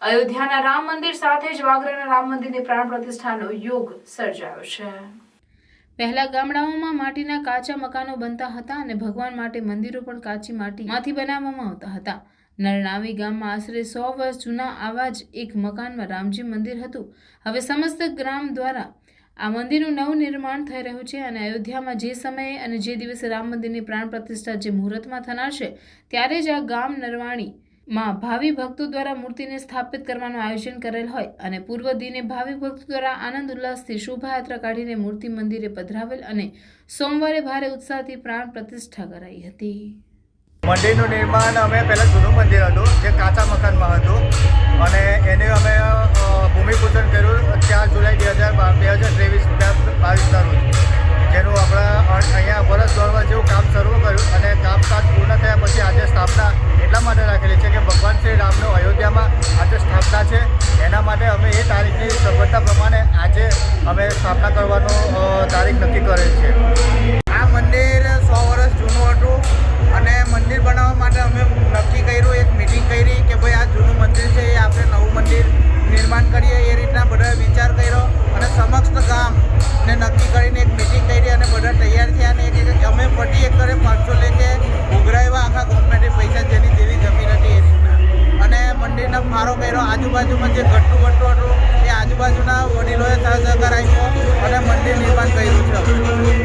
અયોધ્યાના રામ મંદિર સાથે જ વાગરાના રામ મંદિરની પ્રાણ પ્રતિષ્ઠાનો યોગ સર્જાયો છે। પહેલા ગામડાઓમાં માટીના કાચા મકાનો બનતા હતા અને ભગવાન માટે મંદિરો પણ કાચી માટીમાંથી બનાવવામાં આવતા હતા। નરણાવી ગામમાં આશરે 100 વર્ષ જૂના આવા જ એક મકાનમાં રામજી મંદિર હતું। હવે સમસ્ત ગ્રામ દ્વારા આ મંદિરનું નવનિર્માણ થઈ રહ્યું છે અને અયોધ્યામાં જે સમયે અને જે દિવસે રામ મંદિરની પ્રાણ પ્રતિષ્ઠા જે મુહૂર્તમાં થનાર છે ત્યારે જ આ ગામ નરવાણીમાં ભાવિ ભક્તો દ્વારા મૂર્તિને સ્થાપિત કરવાનું આયોજન કરેલ હોય અને પૂર્વ દિને ભાવિ ભક્તો દ્વારા આનંદ ઉલ્લાસથી શોભાયાત્રા કાઢીને મૂર્તિ મંદિરે પધરાવેલ અને સોમવારે ભારે ઉત્સાહથી પ્રાણ પ્રતિષ્ઠા કરાઈ હતી। મંદિરનું નિર્માણ અમે પહેલાં જૂનું મંદિર હતું જે કાચા મકાનમાં હતું અને એને અમે ભૂમિપૂજન કર્યું 4 જુલાઈ 2023-22ના રોજ, જેનું આપણા અહીંયા વર્ષ દોડવા જેવું કામ શરૂ કર્યું અને કામકાજ પૂર્ણ થયા પછી આજે સ્થાપના એટલા માટે રાખેલી છે કે ભગવાન શ્રી રામનો અયોધ્યામાં આજે સ્થાપના છે, એના માટે અમે એ તારીખની સગવડતા પ્રમાણે આજે અમે સ્થાપના કરવાનો તારીખ નક્કી કરેલ છે। આ મંદિર 100 વર્ષ જૂનું હતું અને મંદિર બનાવવા માટે અમે નક્કી કર્યું, એક મિટિંગ કરી કે ભાઈ આ જૂનું મંદિર છે એ આપણે નવું મંદિર નિર્માણ કરીએ, એ રીતના બધા વિચાર કર્યો અને સમસ્ત ગામને નક્કી કરીને એક મિટિંગ કરી અને બધા તૈયાર થયા અને અમે પ્રતિ એકરે 500 લેખે ઉઘરાવ્યા આખા ગવર્મેન્ટે પૈસા જેની જેવી જમીન હતી એ રીતના, અને મંદિરનો ફાળો કર્યો। આજુબાજુમાં જે ઘટતું હતું એ આજુબાજુના વડીલોએ સહકાર આપ્યો અને મંદિર નિર્માણ કર્યું છે।